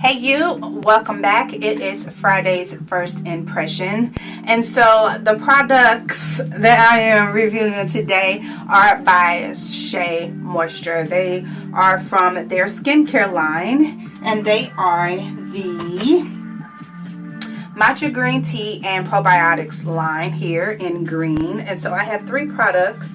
Hey you, welcome back. It is Friday's first impression, and so the products that I am reviewing today are by Shea Moisture. They are from their skincare line, and they are the Matcha Green Tea and Probiotics line here in green. And so I have three products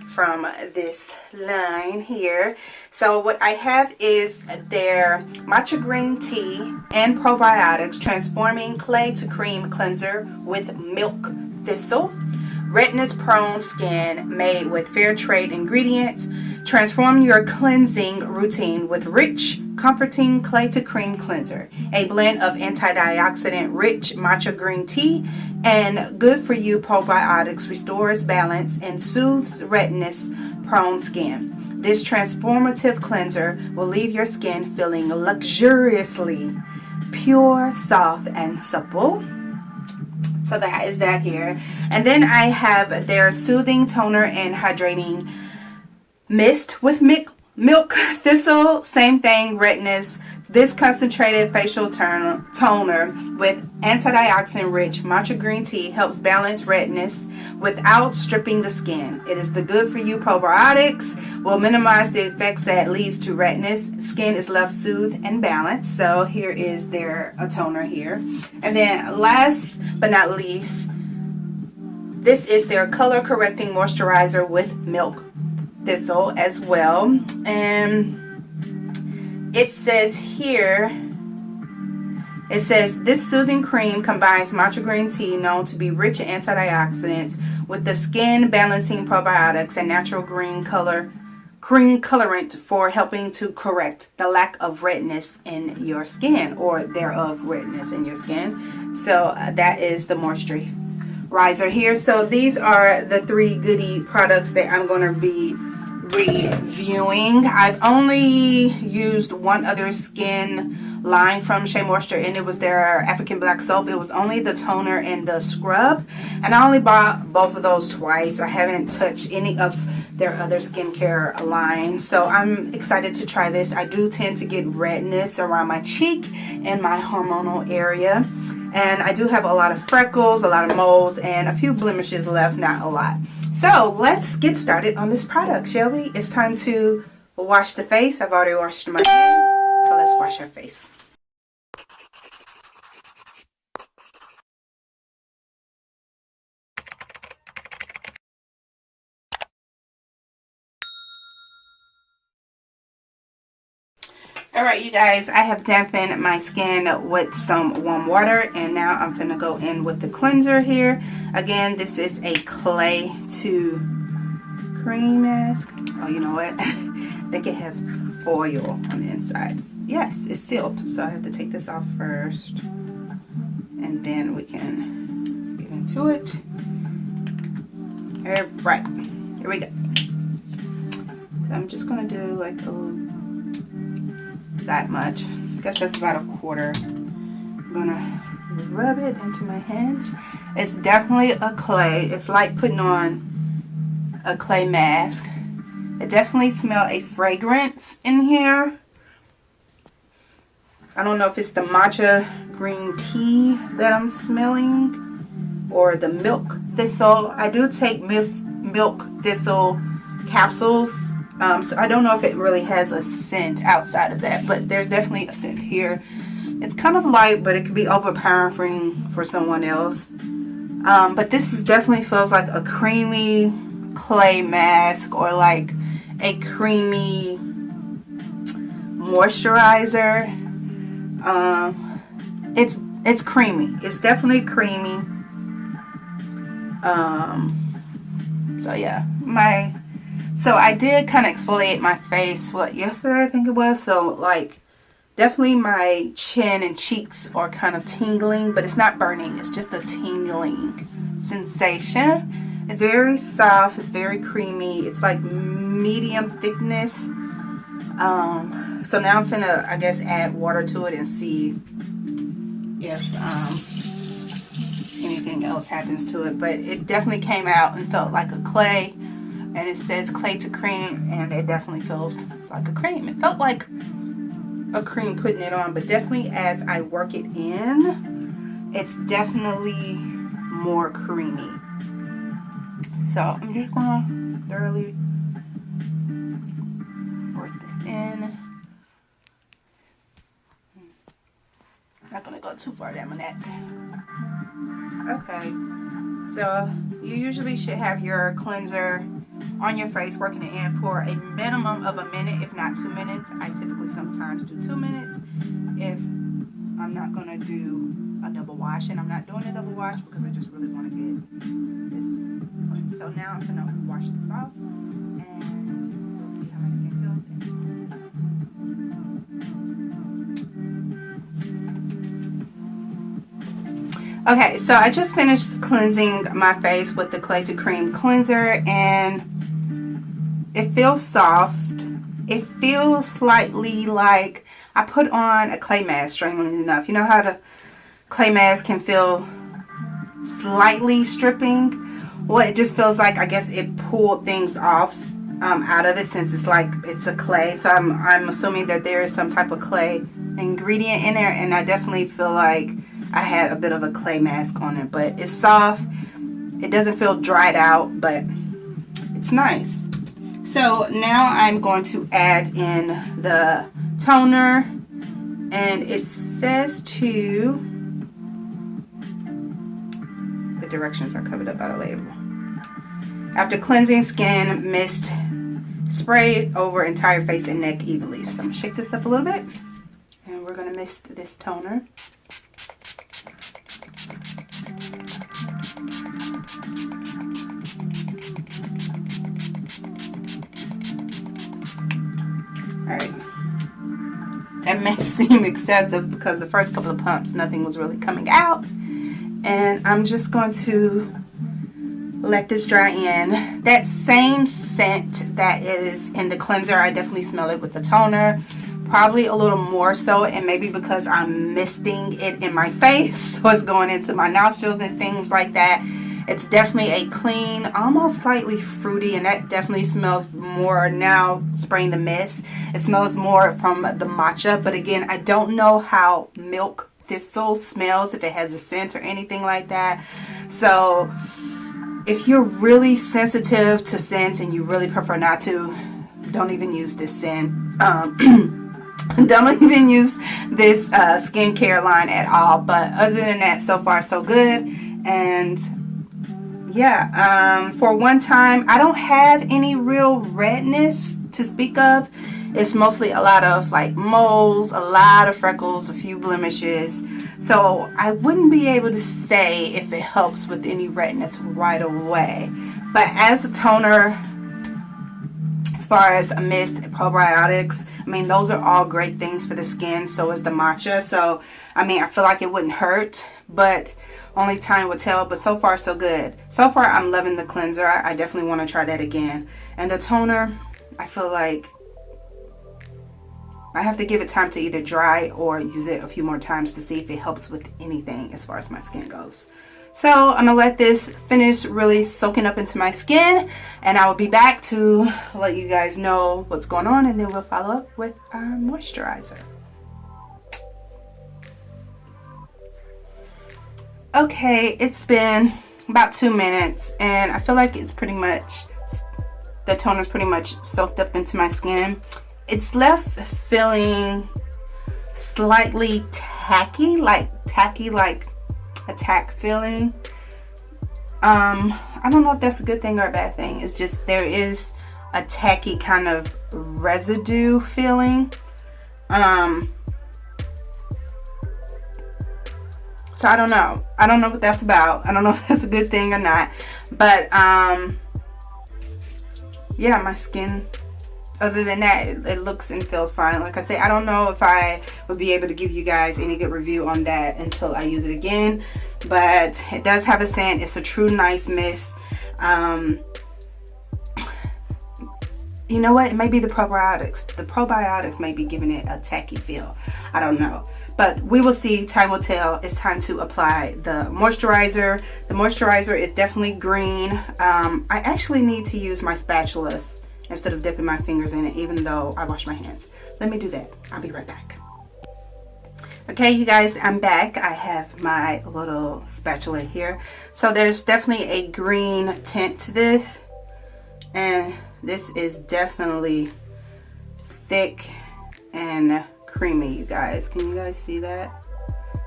from this line here. So what I have is their Matcha Green Tea and Probiotics Transforming Clay to Cream Cleanser with Milk Thistle. Redness-prone skin made with fair trade ingredients. Transform your cleansing routine with rich, comforting clay to cream cleanser. A blend of antioxidant-rich matcha green tea and good for you probiotics restores balance and soothes redness-prone skin. This transformative cleanser will leave your skin feeling luxuriously pure, soft, and supple. So that is that here. And then I have their Soothing Toner and Hydrating Mist with Milk Thistle. Same thing, redness. This concentrated facial toner with antioxidant-rich matcha green tea helps balance redness without stripping the skin. It is the good for you probiotics. Will minimize the effects that leads to redness. Skin is left soothed and balanced. So here is their toner here. And then last but not least, this is their color correcting moisturizer with Milk Thistle as well. And it says here, it says this soothing cream combines matcha green tea known to be rich in antioxidants with the skin balancing probiotics and natural green colorant for helping to correct the lack of redness in your skin, or thereof redness in your skin. So that is the moisturizer here. So these are the three goodie products that I'm going to be reviewing. I've only used one other skin line from Shea Moisture, and it was their African Black Soap. It was only the toner and the scrub, and I only bought both of those twice. I haven't touched any of their other skincare line, so I'm excited to try this. I do tend to get redness around my cheek and my hormonal area, and I do have a lot of freckles, a lot of moles, and a few blemishes left, not a lot. So let's get started on this product, shall we? It's time to wash the face. I've already washed my hands, so let's wash our face. Alright you guys, I have dampened my skin with some warm water, and now I'm gonna go in with the cleanser here. Again, this is a clay to cream mask. Oh, you know what? I think it has foil on the inside. Yes, it's sealed, so I have to take this off first, and then we can get into it. Alright, here we go. So I'm just gonna do like that much. I guess that's about a quarter. I'm gonna rub it into my hands. It's definitely a clay. It's like putting on a clay mask. It definitely smells a fragrance in here. I don't know if it's the matcha green tea that I'm smelling or the milk thistle. I do take milk thistle capsules. So I don't know if it really has a scent outside of that, but there's definitely a scent here. It's kind of light, but it could be overpowering for someone else. But this is definitely feels like a creamy clay mask, or like a creamy moisturizer. It's creamy. It's definitely creamy. So yeah, so I did kind of exfoliate my face, yesterday I think it was. So like definitely my chin and cheeks are kind of tingling, but it's not burning. It's just a tingling sensation. It's very soft. It's very creamy. It's like medium thickness. So now I'm finna, I guess, add water to it and see if anything else happens to it. But it definitely came out and felt like a clay. And it says clay to cream, and it definitely feels like a cream. It felt like a cream putting it on, but definitely as I work it in, it's definitely more creamy. So I'm just gonna thoroughly work this in. Not gonna go too far down on that. Okay, so you usually should have your cleanser on your face, working it in for a minimum of a minute, if not 2 minutes. I typically sometimes do 2 minutes if I'm not gonna do a double wash, and I'm not doing a double wash because I just really want to get this clean. So now I'm gonna wash this off, and we'll see how my skin feels. Okay, so I just finished cleansing my face with the Clay to Cream cleanser, and it feels soft. It feels slightly like I put on a clay mask, strangely enough. You know how the clay mask can feel slightly stripping? Well, it just feels like, I guess it pulled things off out of it, since it's like it's a clay. So I'm assuming that there is some type of clay ingredient in there, and I definitely feel like I had a bit of a clay mask on it, but it's soft. It doesn't feel dried out, but it's nice. So now I'm going to add in the toner, and it says to, the directions are covered up by the label. After cleansing skin, mist spray over entire face and neck evenly. So I'm going to shake this up a little bit, and we're going to mist this toner. Alright, that may seem excessive because the first couple of pumps nothing was really coming out, and I'm just going to let this dry in. That same scent that is in the cleanser, I definitely smell it with the toner, probably a little more so, and maybe because I'm misting it in my face, so it's going into my nostrils and things like that. It's definitely a clean, almost slightly fruity, and that definitely smells more now spraying the mist. It smells more from the matcha, but again, I don't know how Milk Thistle smells, if it has a scent or anything like that. So if you're really sensitive to scents and you really prefer not to, don't even use this scent. Don't even use this skincare line at all. But other than that, so far so good. And yeah, for one time, I don't have any real redness to speak of. It's mostly a lot of like moles, a lot of freckles, a few blemishes. So I wouldn't be able to say if it helps with any redness right away. But as a toner, as far as a mist, probiotics, I mean, those are all great things for the skin. So is the matcha. So, I mean, I feel like it wouldn't hurt, but only time will tell. But so far, so good. So far, I'm loving the cleanser. I definitely want to try that again. And the toner, I feel like I have to give it time to either dry or use it a few more times to see if it helps with anything as far as my skin goes. So I'm gonna let this finish really soaking up into my skin, and I will be back to let you guys know what's going on, and then we'll follow up with our moisturizer. Okay, it's been about 2 minutes, and I feel like it's pretty much, the toner's pretty much soaked up into my skin. It's left feeling slightly tacky, like a tack feeling. I don't know if that's a good thing or a bad thing. It's just there is a tacky kind of residue feeling. So I don't know. I don't know what that's about. I don't know if that's a good thing or not. But yeah, my skin, other than that, it looks and feels fine. Like I say, I don't know if I would be able to give you guys any good review on that until I use it again. But it does have a scent. It's a true nice mist. You know what? It may be the probiotics. The probiotics may be giving it a tacky feel. I don't know. But we will see. Time will tell. It's time to apply the moisturizer. The moisturizer is definitely green. I actually need to use my spatulas instead of dipping my fingers in it, even though I wash my hands. Let me do that. I'll be right back. Okay, you guys, I'm back. I have my little spatula here. So there's definitely a green tint to this. And this is definitely thick and creamy, you guys. Can you guys see that?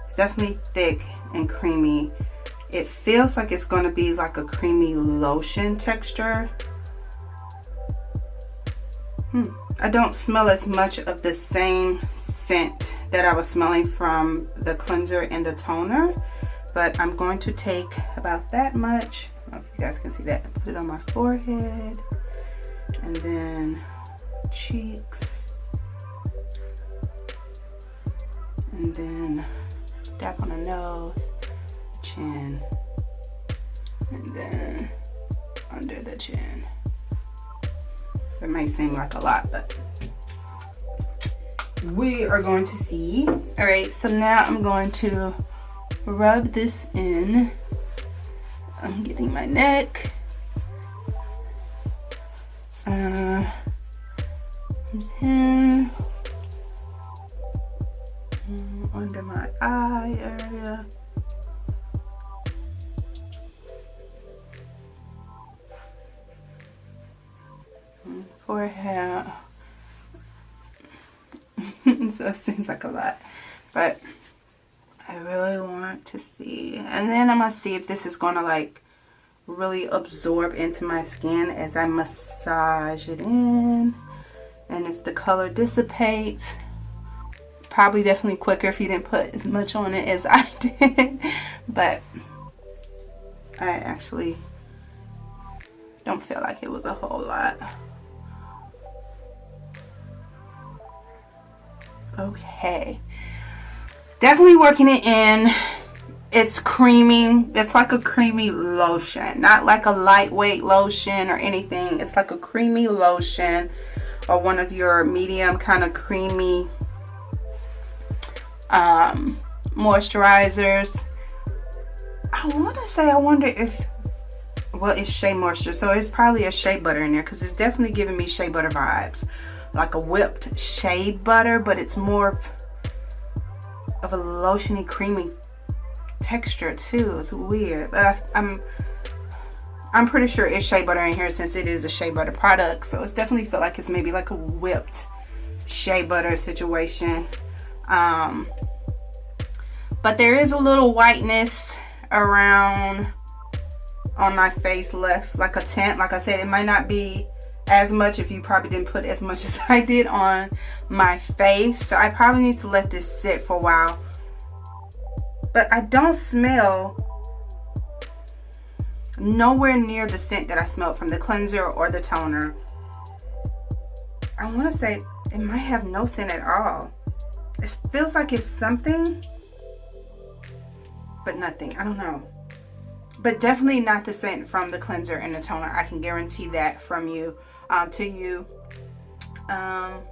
It's definitely thick and creamy. It feels like it's going to be like a creamy lotion texture. I don't smell as much of the same scent that I was smelling from the cleanser and the toner, but I'm going to take about that much. I don't know if you guys can see that. Put it on my forehead and then cheeks, and then dab on the nose, chin, and then under the chin. It may seem like a lot, but we are going to see. All right, so now I'm going to rub this in. I'm getting my neck, here, under my eye area. Forehead. So it seems like a lot, but I really want to see. And then I'm gonna see if this is gonna like really absorb into my skin as I massage it in, and if the color dissipates. Probably definitely quicker if you didn't put as much on it as I did, but I actually don't feel like it was a whole lot. Okay, definitely working it in. It's creamy. It's like a creamy lotion, not like a lightweight lotion or anything. It's like a creamy lotion, or one of your medium kind of creamy moisturizers. I want to say, I wonder if, well, it's Shea Moisture, so it's probably a shea butter in there, because it's definitely giving me shea butter vibes, like a whipped shea butter, but it's more of a lotiony creamy texture too. It's weird, but I'm pretty sure it's shea butter in here, since it is a shea butter product, so it's definitely feel like it's maybe like a whipped shea butter situation. But there is a little whiteness around on my face left, like a tint. Like I said, it might not be as much if you probably didn't put as much as I did on my face, so I probably need to let this sit for a while. But I don't smell nowhere near the scent that I smelled from the cleanser or the toner. I want to say it might have no scent at all. It feels like it's something, but nothing. I don't know. But definitely not the scent from the cleanser and the toner. I can guarantee that from you to you. But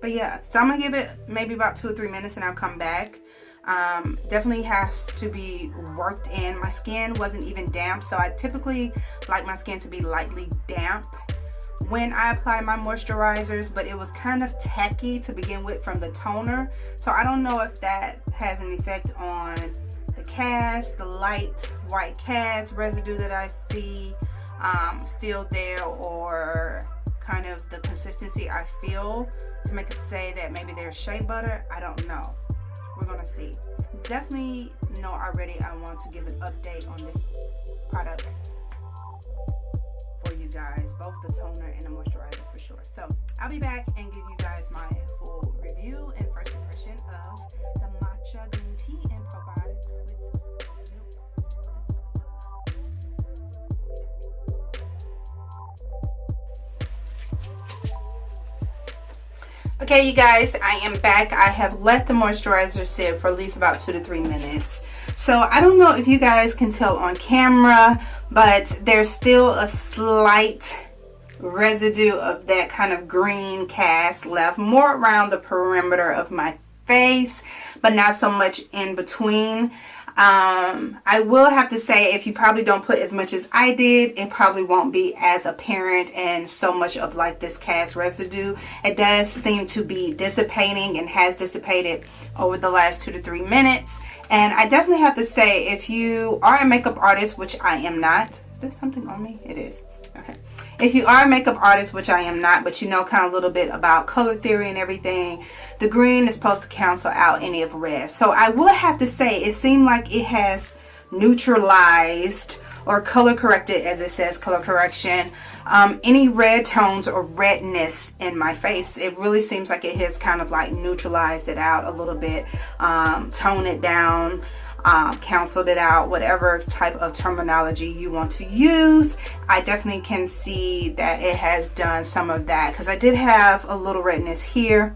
yeah, so I'm gonna give it maybe about 2 or 3 minutes and I'll come back. Definitely has to be worked in. My skin wasn't even damp, so I typically like my skin to be lightly damp when I apply my moisturizers, but it was kind of tacky to begin with from the toner, so I don't know if that has an effect on the cast, the light white cast residue that I see still there, or kind of the consistency I feel to make it say that maybe there's shea butter. I don't know. We're gonna see. Definitely know already I want to give an update on this product for you guys, both the toner and the moisturizer for sure. So I'll be back and give you guys my full review and first impression of the Matcha Green Tea and Probiotics with Milk. Okay, you guys, I am back. I have let the moisturizer sit for at least about 2 to 3 minutes. So I don't know if you guys can tell on camera, but there's still a slight residue of that kind of green cast left, more around the perimeter of my face, but not so much in between. I will have to say, if you probably don't put as much as I did, it probably won't be as apparent and so much of like this cast residue. It does seem to be dissipating and has dissipated over the last 2 to 3 minutes. And I definitely have to say, if you are a makeup artist, which I am not, is there something on me? It is. Okay. If you are a makeup artist, which I am not, but you know kind of a little bit about color theory and everything, the green is supposed to cancel out any of red. So I will have to say, it seemed like it has neutralized or color corrected, as it says, color correction, any red tones or redness in my face. It really seems like it has kind of like neutralized it out a little bit, toned it down, canceled it out, whatever type of terminology you want to use. I definitely can see that it has done some of that, because I did have a little redness here,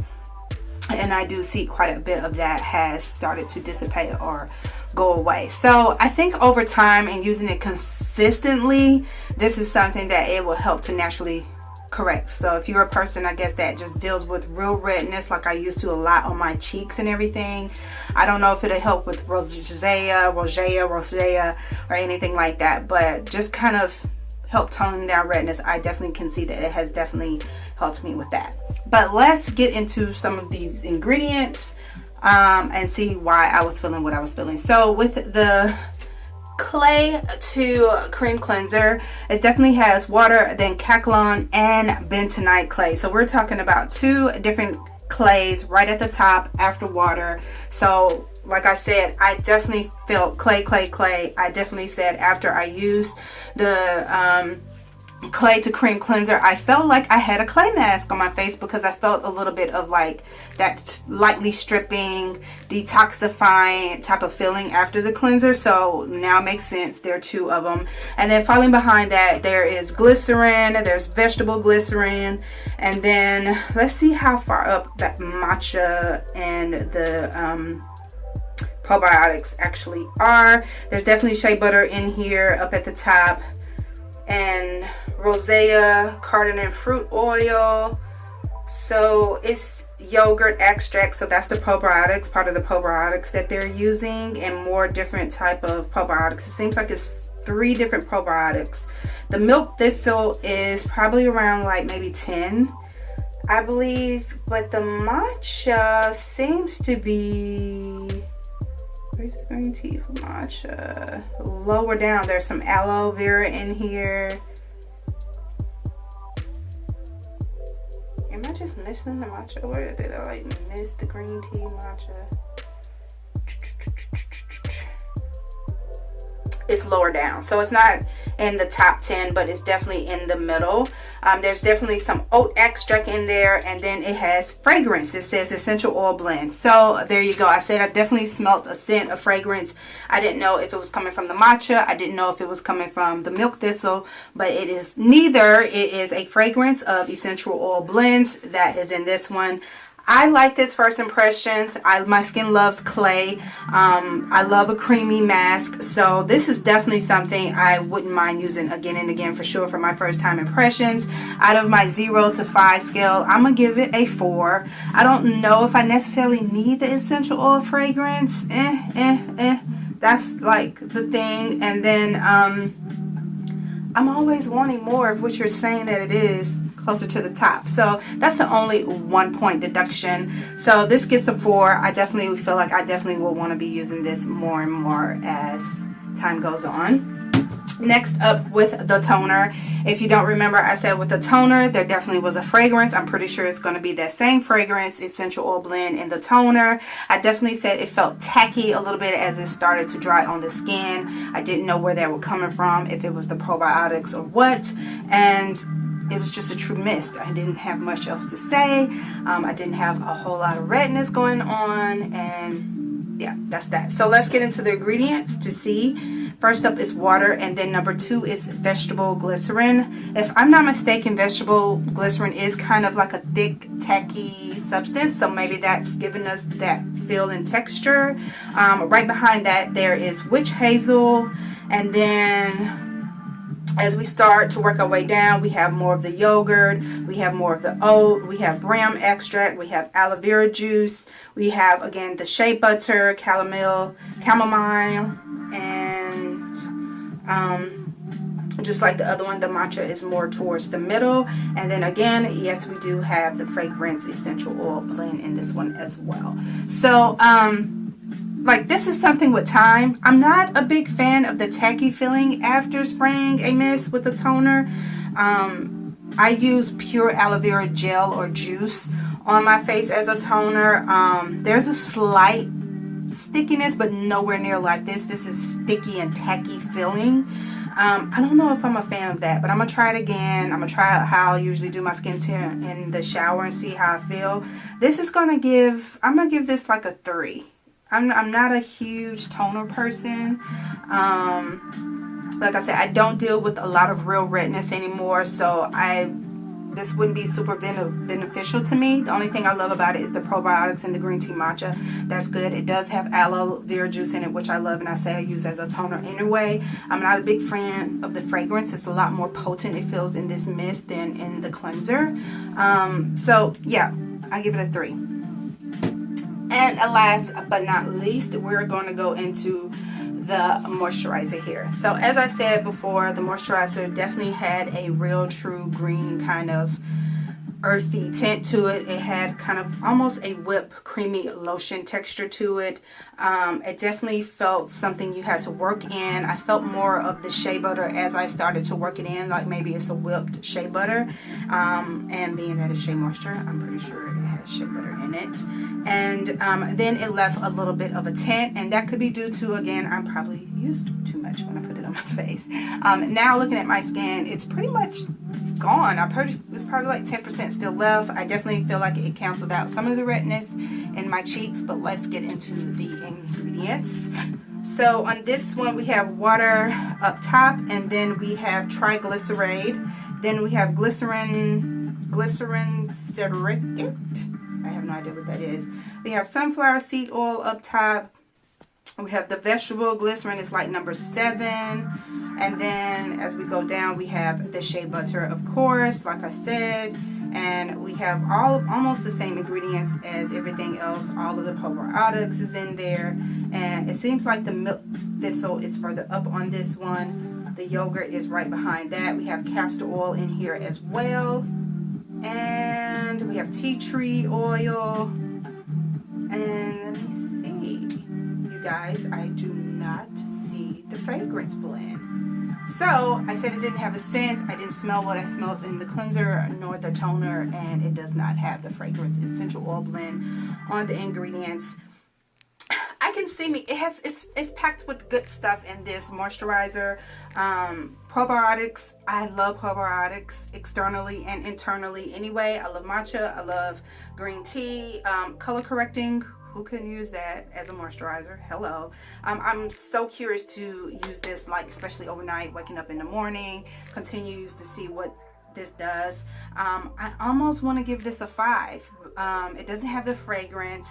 and I do see quite a bit of that has started to dissipate or go away. So I think over time and using it consistently, this is something that it will help to naturally correct. So if you're a person, I guess, that just deals with real redness, like I used to a lot on my cheeks and everything, I don't know if it'll help with rosacea or anything like that, but just kind of help tone down redness. I definitely can see that it has definitely helped me with that. But let's get into some of these ingredients and see why I was feeling what I was feeling. So with the clay to cream cleanser, it definitely has water, then Caclone and bentonite clay. So we're talking about 2 different clays right at the top after water. So like I said, I definitely felt clay. I definitely said after I used the clay to cream cleanser, I felt like I had a clay mask on my face, because I felt a little bit of like that lightly stripping, detoxifying type of feeling after the cleanser. So now it makes sense. There are 2 of them. And then following behind that, there is glycerin, there's vegetable glycerin, and then let's see how far up that matcha and the probiotics actually are. There's definitely shea butter in here up at the top, and rosea, cardamom fruit oil. So it's yogurt extract, so that's the probiotics, part of the probiotics that they're using, and more different type of probiotics. It seems like it's 3 different probiotics. The Milk Thistle is probably around like maybe 10, I believe, but the matcha seems to be, where's the green tea for matcha? Lower down, there's some aloe vera in here. Am I just missing the matcha? Where did I like miss the green tea matcha? It's lower down, so it's not in the top 10, but it's definitely in the middle. There's definitely some oat extract in there, and then it has fragrance. It says essential oil blend. So there you go. I said I definitely smelt a scent of fragrance. I didn't know if it was coming from the matcha. I didn't know if it was coming from the Milk Thistle, but it is neither. It is a fragrance of essential oil blends that is in this one. I like this first impressions. My skin loves clay. I love a creamy mask. So this is definitely something I wouldn't mind using again and again for sure for my first time impressions. Out of my 0 to 5 scale, I'm going to give it a 4. I don't know if I necessarily need the essential oil fragrance. That's like the thing. And then I'm always wanting more of what you're saying that it is, closer to the top. So that's the only 1 point deduction. So this gets a 4. I definitely feel like I definitely will want to be using this more and more as time goes on. Next up with the toner. If you don't remember, I said with the toner there definitely was a fragrance. I'm pretty sure it's going to be that same fragrance, essential oil blend in the toner. I definitely said it felt tacky a little bit as it started to dry on the skin. I didn't know where that was coming from, if it was the probiotics or what, and it was just a true mist. I didn't have much else to say. I didn't have a whole lot of redness going on, and yeah, that's that. So let's get into the ingredients to see. First up is water, and then number 2 is vegetable glycerin. If I'm not mistaken, vegetable glycerin is kind of like a thick, tacky substance, so maybe that's giving us that feel and texture. Right behind that there is witch hazel, and then as we start to work our way down, we have more of the yogurt, we have more of the oat, we have bram extract, we have aloe vera juice, we have, again, the shea butter, chamomile, and just like the other one, the matcha is more towards the middle. And then again, yes, we do have the fragrance essential oil blend in this one as well. So, like, this is something with time. I'm not a big fan of the tacky feeling after spraying a mist with a toner. I use pure aloe vera gel or juice on my face as a toner. There's a slight stickiness, but nowhere near like this. This is sticky and tacky feeling. I don't know if I'm a fan of that, but I'm going to try it again. I'm going to try out how I usually do my skincare in the shower and see how I feel. This is going to give, I'm going to give this like a 3. I'm not a huge toner person. Like I said, I don't deal with a lot of real redness anymore, so this wouldn't be super beneficial to me. The only thing I love about it is the probiotics and the green tea matcha. That's good. It does have aloe vera juice in it, which I love, and I say I use as a toner anyway. I'm not a big fan of the fragrance. It's a lot more potent, it feels, in this mist than in the cleanser. So yeah, I give it a 3. And last but not least, we're going to go into the moisturizer here. So as I said before, the moisturizer definitely had a real true green kind of earthy tint to it. It had kind of almost a whipped creamy lotion texture to it. It definitely felt something you had to work in. I felt more of the shea butter as I started to work it in, like maybe it's a whipped shea butter. And being that it's shea moisture, I'm pretty sure it has shea butter in it. And then it left a little bit of a tint, and that could be due to, again, I probably used too much when I put it on my face. Now looking at my skin, it's pretty much gone. It's probably like 10% still left. I definitely feel like it canceled out some of the redness in my cheeks, but let's get into the ingredients. So on this one, we have water up top, and then we have triglyceride, then we have glycerin certificate. I have no idea what that is. We have sunflower seed oil up top. We have the vegetable glycerin, is like number 7. And then as we go down, we have the shea butter, of course, like I said. And we have almost the same ingredients as everything else. All of the probiotics is in there. And it seems like the milk thistle is further up on this one. The yogurt is right behind that. We have castor oil in here as well. And we have tea tree oil. And let me see. You guys, I do not see the fragrance blend. So I said it didn't have a scent. I didn't smell what I smelled in the cleanser nor the toner, and it does not have the fragrance essential oil blend on the ingredients. I can see it's packed with good stuff in this moisturizer. Probiotics, I love probiotics externally and internally anyway. I love matcha, I love green tea, color correcting. Who can use that as a moisturizer? Hello. I'm so curious to use this, like especially overnight, waking up in the morning, continues to see what this does. I almost want to give this a 5. It doesn't have the fragrance.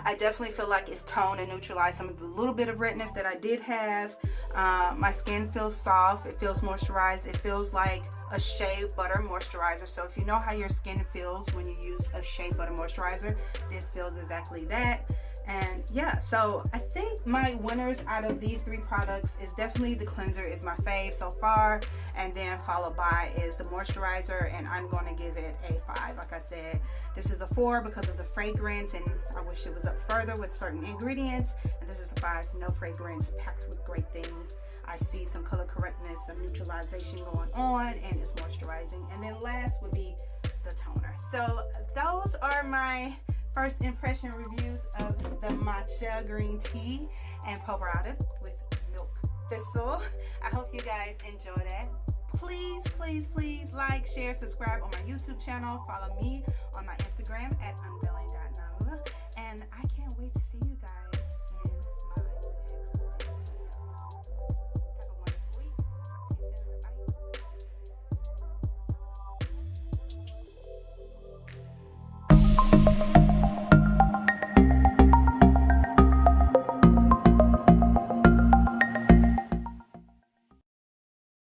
I definitely feel like it's toned and neutralized some of the little bit of redness that I did have. My skin feels soft. It feels moisturized. It feels like a shea butter moisturizer. So if you know how your skin feels when you use a shea butter moisturizer, this feels exactly that. And yeah, so I think my winners out of these 3 products is definitely the cleanser is my fave so far, and then followed by is the moisturizer, and I'm going to give it a 5. Like I said, this is a 4 because of the fragrance, and I wish it was up further with certain ingredients. And this is a 5, no fragrance, packed with great things. I see some color correctness, some neutralization going on, and it's moisturizing. And then last would be the toner. So those are my first impression reviews of the Matcha Green Tea and Probiotic with Milk Thistle. I hope you guys enjoy that. Please, please, please like, share, subscribe on my YouTube channel. Follow me on my Instagram at UNVEILING NAAVA. And I can't wait to see you